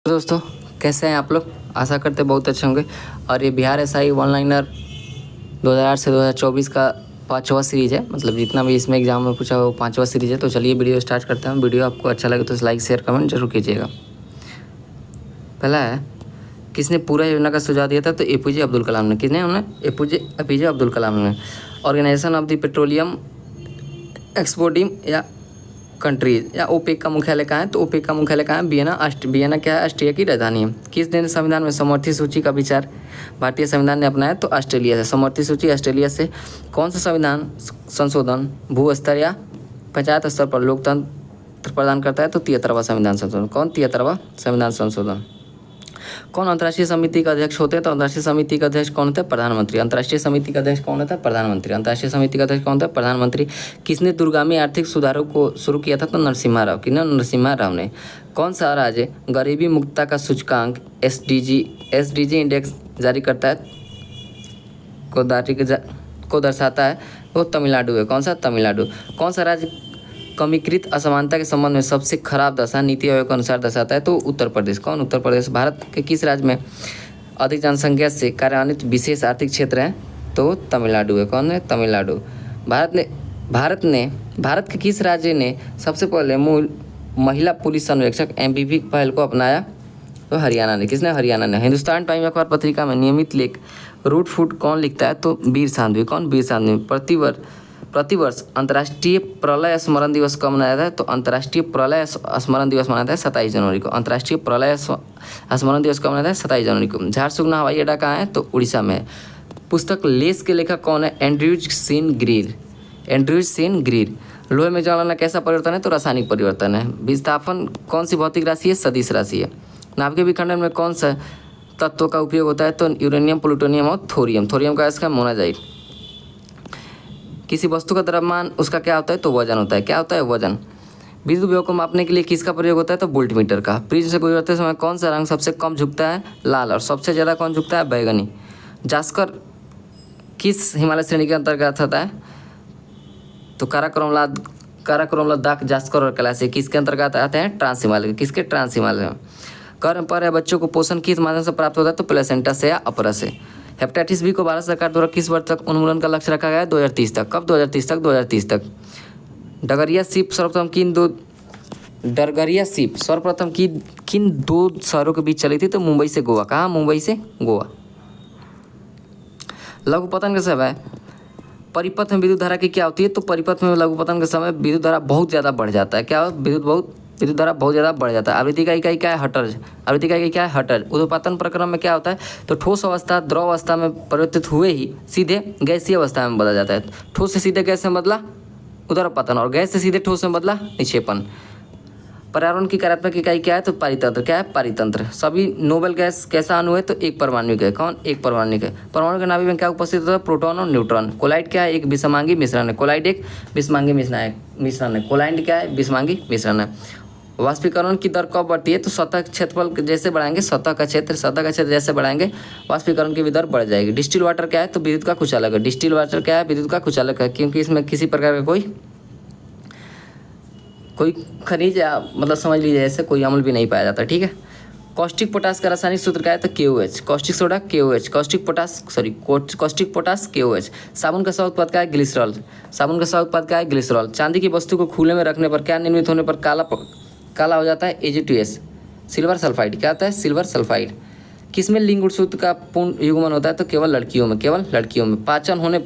दोस्तों, कैसे हैं आप लोग। आशा करते बहुत अच्छे होंगे। और ये बिहार एसआई वन लाइनर 2008 से 2024 का 5वां सीरीज़ है। मतलब जितना भी इसमें एग्जाम में पूछा वो 5वां सीरीज़ है। तो चलिए वीडियो स्टार्ट करते हैं। वीडियो आपको अच्छा लगे तो लाइक शेयर कमेंट जरूर कीजिएगा। पहला है, किसने पूरा योजना का सुझाव दिया था? तो एपीजे अब्दुल कलाम ने। किसने? उन्होंने एपीजे अब्दुल कलाम ने। Organization of the petroleum exporting या कंट्रीज या ओपेक का मुख्यालय कहाँ है? तो ओपेक का मुख्यालय कहाँ है? वियना क्या है? ऑस्ट्रिया की राजधानी है। किस देश ने संविधान में समवर्ती सूची का विचार भारतीय संविधान ने अपनाया? तो ऑस्ट्रेलिया से। समवर्ती सूची ऑस्ट्रेलिया से। कौन सा संविधान संशोधन भू स्तर या पंचायत स्तर पर लोकतंत्र प्रदान करता है? तो 73वां संविधान संशोधन। कौन? 73वां संविधान संशोधन। कौन अंतर्राष्ट्रीय समिति का अध्यक्ष होते हैं? तो अंतर्राष्ट्रीय समिति का अध्यक्ष कौन होता है? प्रधानमंत्री। अंतर्राष्ट्रीय समिति का अध्यक्ष कौन होता है? प्रधानमंत्री। अंतर्राष्ट्रीय समिति का अध्यक्ष कौन होता है? प्रधानमंत्री। किसने दूरगामी आर्थिक सुधारों को शुरू किया था? तो नरसिम्हा राव। किसने? नरसिम्हा राव ने। कौन सा राज्य गरीबी मुक्तता का सूचकांक एसडीजी इंडेक्स जारी करता है को दर्शाता है? वो तमिलनाडु है। कौन सा? तमिलनाडु। कौन सा राज्य कमीकृत असमानता के संबंध में सबसे खराब दशा नीति आयोग के अनुसार दर्शाता है? तो उत्तर प्रदेश। कौन? उत्तर प्रदेश। भारत के किस राज्य में अधिक जनसंख्या से कार्यान्वित विशेष आर्थिक क्षेत्र है? तो तमिलनाडु है। कौन है? तमिलनाडु। भारत के किस राज्य ने सबसे पहले महिला पुलिस संरक्षक MVP पहल को अपनाया? तो हरियाणा ने। किसने? हरियाणा ने। हिंदुस्तान टाइम अखबार पत्रिका में नियमित लेख रूट फूट कौन लिखता है? तो वीर साध्वी। कौन? वीर साध्वी। प्रतिवर्ष अंतर्राष्ट्रीय प्रलय स्मरण दिवस कब मनाया जाता है? तो अंतर्राष्ट्रीय प्रलय स्मरण दिवस मनाया जाता है 27 जनवरी को। अंतर्राष्ट्रीय प्रलय स्मरण दिवस कब मनाया जाता है? 27 जनवरी को। झारसुगुना हवाई अड्डा कहाँ है? तो उड़ीसा में है। पुस्तक लेस के लेखक कौन है? Andrews Sen Greer. लोहे में ज्वालाना कैसा परिवर्तन है? तो रासायनिक परिवर्तन है। विस्थापन कौन सी भौतिक राशि है? सदिश राशि है। नाभिकीय विखंडन में कौन सा तत्व का उपयोग होता है? तो यूरेनियम, प्लूटोनियम और थोरियम। थोरियम का इसका मोनाजाइट। किसी वस्तु का द्रव्यमान उसका क्या होता है? तो वजन होता है। क्या होता है? वजन। विद्युत विभव को मापने के लिए किसका प्रयोग होता है? तो वोल्टमीटर का। प्रिज्म से गुजरते समय कौन सा रंग सबसे कम झुकता है? लाल। और सबसे ज़्यादा कौन झुकता है? बैगनी। जास्कर किस हिमालय श्रेणी के अंतर्गत आता है? तो काराकोरम, लद्दाख, जास्कर और कैलाश किसके अंतर्गत आते हैं? ट्रांस हिमालय। किसके? ट्रांस हिमालय में। गर्भ पर बच्चों को पोषण किस माध्यम से प्राप्त होता है? तो प्लेसेंटा से या अपरा से। हेपेटाइटिस बी को भारत सरकार द्वारा किस वर्ष तक उन्मूलन का लक्ष्य रखा गया है? 2030 तक। कब? 2030 तक। डगरिया सीप सर्वप्रथम किन दो शहरों के बीच चली थी? तो मुंबई से गोवा। कहाँ? मुंबई से गोवा। लघुपतन के समय परिपथ में विद्युत धारा की क्या होती है? तो परिपथ में लघुपतन के समय विद्युत धारा बहुत ज़्यादा बढ़ जाता है। क्या? विद्युत धारा बहुत ज़्यादा बढ़ जाता है। आवृत्ति का इकाई क्या है? हर्ट्ज। आवृत्ति का इकाई क्या है? हर्ट्ज। ऊर्ध्वपतन प्रक्रम में क्या होता है? तो ठोस अवस्था द्रव अवस्था में परिवर्तित हुए ही सीधे गैसीय अवस्था में बदल जाता है। ठोस से सीधे गैस में बदला ऊर्ध्वपतन और गैस से सीधे ठोस में बदला निक्षेपण। पर्यावरण की कार्यात्मक इकाई क्या है? तो पारितंत्र। क्या है? पारितंत्र। सभी नोबेल गैस कैसा अणु है? तो एक परमाणविक है। कौन? एक परमाणविक है। परमाणु के नाभिक में क्या उपस्थित होता है? प्रोटॉन और न्यूट्रॉन। कोलाइड क्या है? एक विषमांगी मिश्रण है। कोलाइड एक विषमांगी मिश्रण है। कोलाइड क्या है? विषमांगी मिश्रण है। वाष्पीकरण की दर कब बढ़ती है? तो सतह क्षेत्रफल जैसे बढ़ाएंगे, सतह का क्षेत्र जैसे बढ़ाएंगे वाष्पीकरण की भी दर बढ़ जाएगी। डिस्टिल वाटर क्या है? तो विद्युत का कुचालक है। डिस्टिल वाटर क्या है? विद्युत का कुचालक है, क्योंकि इसमें किसी प्रकार का कोई खनिज या मतलब समझ लीजिए ऐसे कोई अम्ल भी नहीं पाया जाता। ठीक है। कॉस्टिक पोटास का रासायनिक सूत्र क्या है? तो KOH। Caustic soda KOH। Caustic potash KOH। साबुन का सह उत्पाद क्या है? ग्लिसरॉल। साबुन का सह उत्पाद क्या है? ग्लिसरॉल। चांदी की वस्तु को खुले में रखने पर क्या निर्मित होने पर काला हो जाता है? AgO2S। Silver sulphide. क्या होता है? Silver sulphide. किसमें लिंग गुणसूत्र का पूर्ण युग्मन होता है? तो केवल लड़कियों में। पाचन होने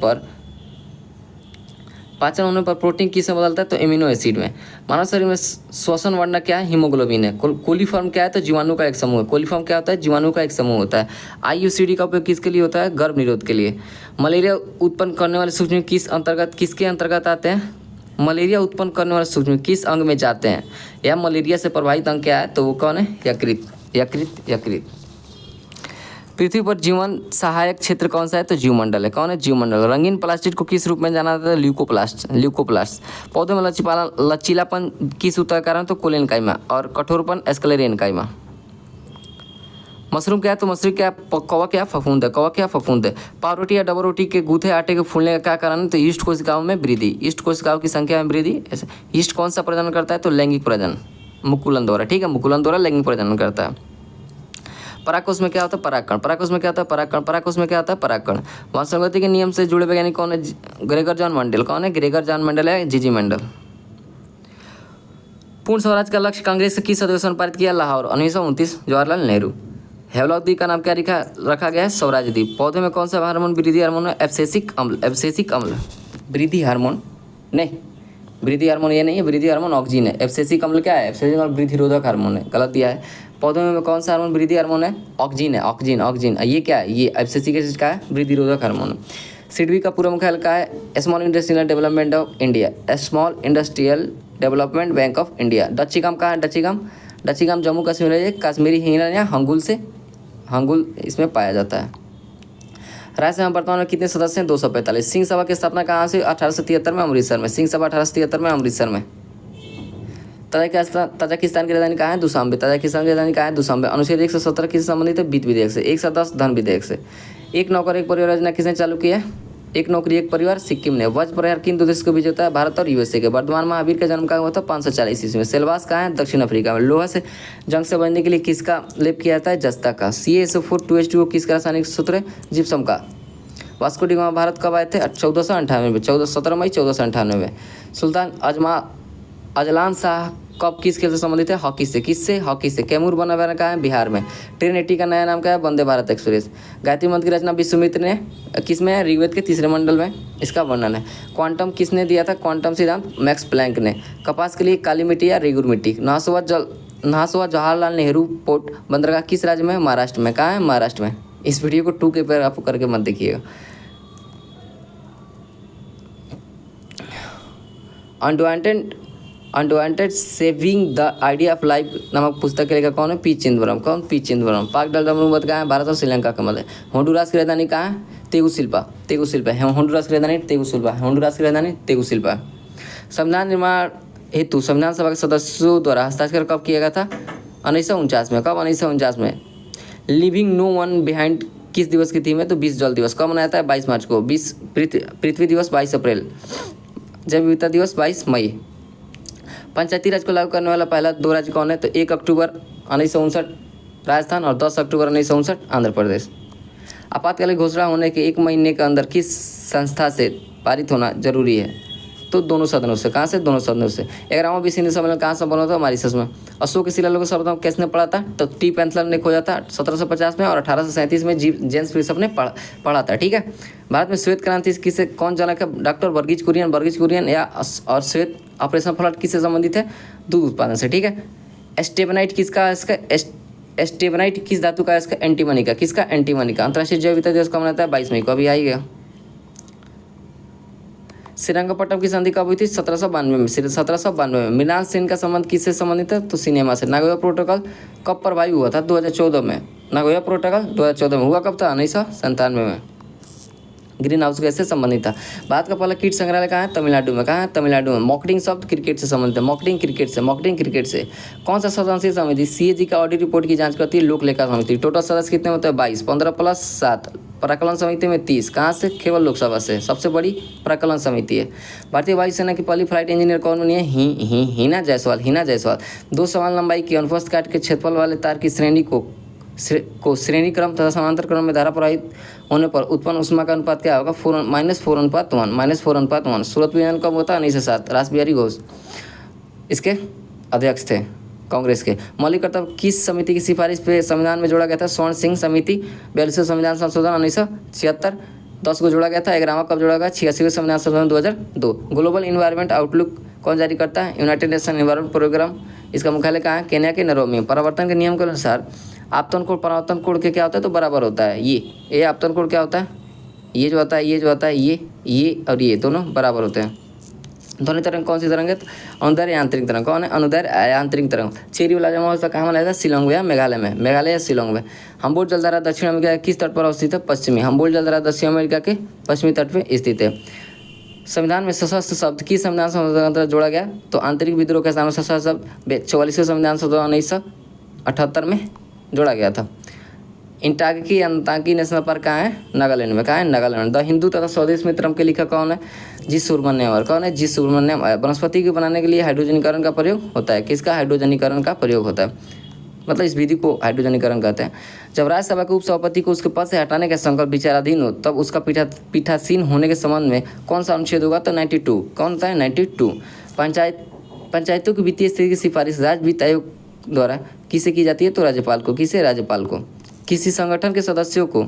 पर प्रोटीन किस में बदलता है? तो एमिनो एसिड में। मानव शरीर में श्वसन वर्णक क्या है? हीमोग्लोबिन है। कोलिफॉर्म क्या है? तो जीवाणु का एक समूह है। कोलिफॉर्म क्या होता है? जीवाणु का एक समूह होता है। IUCD का उपयोग किसके लिए होता है? गर्भ निरोध के लिए। मलेरिया उत्पन्न करने वाले सूक्ष्म किसके अंतर्गत आते हैं? मलेरिया उत्पन्न करने वाले सूक्ष्म किस अंग में जाते हैं? या मलेरिया से प्रभावित अंग क्या है? तो वो कौन है? यकृत। पृथ्वी पर जीवन सहायक क्षेत्र कौन सा है? तो जीवमंडल है। कौन है? जीवमंडल। रंगीन प्लास्टिक को किस रूप में जाना जाता है? ल्यूकोप्लास्ट। पौधे में लचीलापन किस ऊतक का कारण? तो कोलेनकाइमा। और कठोरपन एस्क्लेरेनकाइमा। मशरूम क्या है? तो मशरूम क्या? कौवा क्या? फफूंद है। पाव रोटी या डबल रोटी के गूथे आटे के फूलने का क्या कारण है? तो ईस्ट कोशिकाओं में वृद्धि। ईस्ट कोशिकाओं की संख्या में वृद्धि। ईस्ट कौन सा प्रजनन करता है? तो लैंगिक प्रजनन। मुकुलन द्वारा। ठीक है, मुकुलन द्वारा लैंगिक प्रजनन करता है। परागकोश में क्या होता है? परागकण। परागकोश में क्या होता है? परागकण। परागकोश में क्या होता है? परागकण। वंशानुगति के नियम से जुड़े वैज्ञानिक कौन है? Gregor John Mendel. कौन है? ग्रेगर जॉन मेंडल है जीजी मेंडल। पूर्ण स्वराज का लक्ष्य कांग्रेस से किस अधिवेशन में पारित किया? लाहौर 1929, जवाहरलाल नेहरू। हेवलॉक द्वीप का नाम क्या रखा गया है? स्वराज द्वीप। पौधे में कौन सा हार्मोन वृद्धि हार्मोन है? एब्सेसिक अम्ल। एब्सेसिक अम्ल वृद्धि हार्मोन नहीं, वृद्धि हार्मोन ये नहीं है, वृद्धि हार्मोन ऑक्सीजन है। एब्सेसिक अम्ल क्या है? एब्सेसिक अम्ल वृद्धि रोधक हार्मोन है, गलत दिया है। पौधों में कौन सा हार्मोन वृद्धि हार्मोन है? ऑक्सीजन है, ऑक्सीजन ऑक्सीजन। ये क्या है? ये एब्सेसिक एसिड का है, वृद्धि रोधक हार्मोन है। सिडबी का पूरा मुख्यालय का है? Small industrial development of India. Small industrial development bank of India. Dachigam कहाँ है? डच्चिगम, डच्चिगम जम्मू कश्मीर है। कश्मीरी हिरण या हंगुल से, हंगुल इसमें पाया जाता है। राज्यसभा में वर्तमान में कितने सदस्य हैं? 245। सिंह सभा की स्थापना कहाँ से? 1873 में अमृतसर में। सिंह सभा 1873 में अमृतसर में। तजाकिस्तान की राजधानी कहाँ है? दुशांबे। तजाकिस्तान की राजधानी कहाँ है? दुशांबे। अनुच्छेद 117 किससे संबंधित है? वित्त विधेयक से। 110 धन विधेयक से। एक नौकर एक परिवार योजना किसने चालू की है? एक नौकरी एक परिवार सिक्किम ने। वज्र प्रहार किन दो देश के बीच होता है? भारत और यूएसए के। वर्धमान महावीर का जन्म कहाँ हुआ था? 540 ईस्वी में। सेलवास कहाँ है? दक्षिण अफ्रीका में। लोहा से जंग से बचने के लिए किसका लेप किया जाता है? जस्ता का। CaSO4 2H2O किसका रासायनिक सूत्र है? जिप्सम का। वास्को डी गामा भारत कब आए थे? 1498 में। 17 मई 1498 में। सुल्तान अजलान शाह कब किस खेल से संबंधित है? हॉकी से। किससे? हॉकी से। कैमूर बनाना कहाँ है? बिहार में। ट्रेन 80 का नया नाम क्या है? वंदे भारत एक्सप्रेस। गायत्री मंत्र की रचना विश्वामित्र ने किस में है? ऋग्वेद के 3रे मंडल में इसका वर्णन है। क्वांटम किसने दिया था? क्वांटम सिद्धांत मैक्स प्लैंक ने। कपास के लिए काली मिट्टी या रेगुर मिट्टी। नहासुआ जवाहरलाल नेहरू पोर्ट बंदरगाह किस राज्य में? महाराष्ट्र में। कहाँ है? महाराष्ट्र में। इस वीडियो को 2 के पर आप करके मत देखिएगा। Unwanted saving the idea of life नामक पुस्तक के लेखक कौन है? पी चिदम्बरम। कौन? पी चिदम्बरम। पाक डलमरूमत कहाँ है? भारत और श्रीलंका का मध्य। होंडुरास की राजधानी कहाँ है? तेगुसिल्पा। तेगुसिल्पा है होंडुरास की राजधानी। तेगुसिल्पा। होंडुरास की राजधानी तेगुसिल्पा। संविधान निर्माण हेतु संविधान सभा के सदस्यों द्वारा हस्ताक्षर कब किया गया था? 1949 में। कब? 1949 में। लिविंग नो वन बिहाइंड किस दिवस की थीम है? तो 20 जल दिवस। कब मनाया था? 22 मार्च को। 20 पृथ्वी दिवस 22 अप्रैल। जैव विविधता दिवस 22 मई। पंचायती राज को लागू करने वाला पहला 2 राज्य कौन है? तो 1 अक्टूबर 1959 राजस्थान और 10 अक्टूबर 1959 आंध्र प्रदेश। आपातकालीन घोषणा होने के 1 महीने के अंदर किस संस्था से पारित होना जरूरी है? तो दोनों सदनों से। कहाँ से? दोनों सदनों से। 11वां विश्व हिंदी सम्मेलन कहाँ संपन्न होता? मॉरिशस में। अशोक के शिलालेख को सर्वप्रथम किसने पढ़ा था? तो टी पेंथलर ने खोजा था 1750 में और 1837 में जेम्स प्रिंसप ने पढ़ा था। ठीक है। भारत में श्वेत क्रांति किसे कौन जनक है? डॉक्टर वर्गीज कुरियन या और श्वेत ऑपरेशन फ्लड किससे संबंधित है? दूध उत्पादन से। ठीक है। एस्टेबनाइट किसका? इसका एस्टेबनाइट किस धातु का? इसका एंटीमनी का। किसका? एंटीमनी का। अंतर्राष्ट्रीय जैव विविधता दिवस कब मनाता है? 22 मई को। अभी आइएगा। श्रीरंगपट्टनम की संधि कब हुई थी? 1792 में। 1792 में। मृणाल सेन का संबंध किससे संबंधित है? तो सिनेमा से। नागोया प्रोटोकॉल कब प्रभावी हुआ था? 2014 में। नागोया प्रोटोकॉल 2014 में हुआ। कब था? 1997 में। ग्रीन हाउस गैस से संबंधित था। भारत का पहला कीट संग्रहालय कहाँ है? तमिलनाडु में। कहाँ है? तमिलनाडु में। मॉकड्रिल शब्द क्रिकेट से संबंधित है। मॉकड्रिल क्रिकेट से। कौन सा संसदीय समिति CAG का ऑडिट रिपोर्ट की जांच करती है? लोक लेखा समिति। टोटल सदस्य कितने होते हैं? 22। 15 + 7। प्राक्कलन समिति में 30। कहाँ से? केवल लोकसभा से। सबसे बड़ी प्राक्कलन समिति है। भारतीय वायुसेना की पहली फ्लाइट इंजीनियर कौन बनी है? हिना जायसवाल। 2 समान लंबाई की अनुप्रस्थ काट के क्षेत्रफल वाले तार की श्रेणी को श्रेणी क्रम तथा समांतर क्रम में धारा प्रवाहित होने पर उत्पन्न ऊष्मा का अनुपात क्या होगा? -4:1। सूरत विभाजन कब होता है? 1907। रास बिहारी घोष इसके अध्यक्ष थे कांग्रेस के। मौलिक कर्तव्य किस समिति की सिफारिश पे संविधान में जोड़ा गया था? स्वर्ण सिंह समिति। 42वें संविधान संशोधन 1976। 10 को जोड़ा गया था। 11वां कब जोड़ा गया? 86वें संविधान संशोधन 2002। ग्लोबल इन्वायरमेंट आउटलुक कौन जारी करता है? United Nation environment programme. इसका मुख्यालय कहाँ है? केन्या के नैरोबी में। परावर्तन के नियम के अनुसार आपतन कोण परावर्तन कोण के क्या होता है? तो बराबर होता है। ये आपतन कोण क्या होता है? ये जो होता है ये और ये दोनों बराबर होते हैं। ध्वनि तरंग कौन सी तरंग है? अनुदैर्घ्य आंतरिक तरंग। कौन है? अनुदैर्घ्य आंतरिक तरंग। चेरी वाला महोत्सव कहाँ मनाया जाता है? शिलोंग या मेघालय में। मेघालय या शिलोंग में। हम्बोल्ट जलधारा दक्षिण अमेरिका के किस तट पर अवस्थित है? पश्चिमी। हम्बोल्ट जलधारा दक्षिण अमेरिका के पश्चिमी तट पर स्थित है। संविधान में सशस्त्र शब्द किस संविधान संशोधन जोड़ा गया? तो आंतरिक विद्रोह के सामने सशस्त्र शब्द 44वें संविधान संशोधन 1978 में जोड़ा गया था। इंटाकी अंताकी नेशनल पार्क कहाँ है? नागालैंड में। कहाँ है? नागालैंड। द हिंदू तथा स्वदेश मित्रम के लेखक कौन है? जी सुब्रमण्यम। कौन है? जी सुब्रमण्यम। वनस्पति को बनाने के लिए हाइड्रोजनीकरण का प्रयोग होता है। किसका? हाइड्रोजनीकरण का प्रयोग होता है। मतलब इस विधि को हाइड्रोजनीकरण कहते हैं। जब राज्यसभा के उपसभापति को उसके पद से हटाने का संकल्प विचाराधीन हो तब उसका पीठासीन होने के संबंध में कौन सा अनुच्छेद होगा? तो 92। कौन होता है? 92। पंचायतों की वित्तीय स्थिति की सिफारिश राज्य वित्त आयोग द्वारा किसे की जाती है? तो राज्यपाल को। किसे? राज्यपाल को। किसी संगठन के सदस्यों को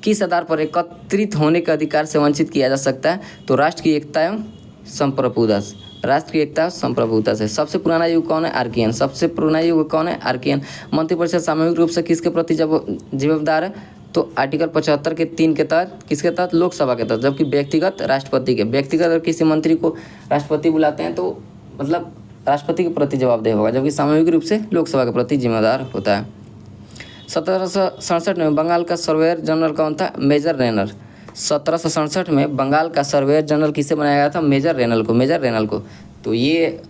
किस आधार पर एकत्रित होने के अधिकार से वंचित किया जा सकता है? तो राष्ट्र की एकता एवं संप्रभुता से। राष्ट्र की एकता और संप्रभुता से। सबसे पुराना युग कौन है? आर्कियन। सबसे पुराना युग कौन है? आर्कियन। मंत्रिपरिषद सामूहिक रूप से किसके प्रति जिम्मेदार है? तो आर्टिकल 75 के 3 के तहत। किसके तहत? लोकसभा के तहत। जबकि व्यक्तिगत राष्ट्रपति के। व्यक्तिगत अगर किसी मंत्री को राष्ट्रपति बुलाते हैं तो मतलब राष्ट्रपति के प्रति जवाबदेह होगा, जबकि सामूहिक रूप से लोकसभा के प्रति जिम्मेदार होता है। 1767 में बंगाल का सर्वेयर जनरल कौन था? मेजर रेनर। 1767 में बंगाल का सर्वेयर जनरल किसे बनाया गया था? मेजर रेनल को। मेजर रेनल को। तो ये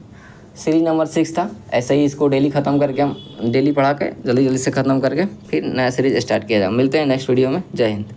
सीरीज नंबर 6 था। ऐसे ही इसको डेली ख़त्म करके हम डेली पढ़ा के जल्दी जल्दी से ख़त्म करके फिर नया सीरीज स्टार्ट किया जाए। मिलते हैं नेक्स्ट वीडियो में। जय हिंद।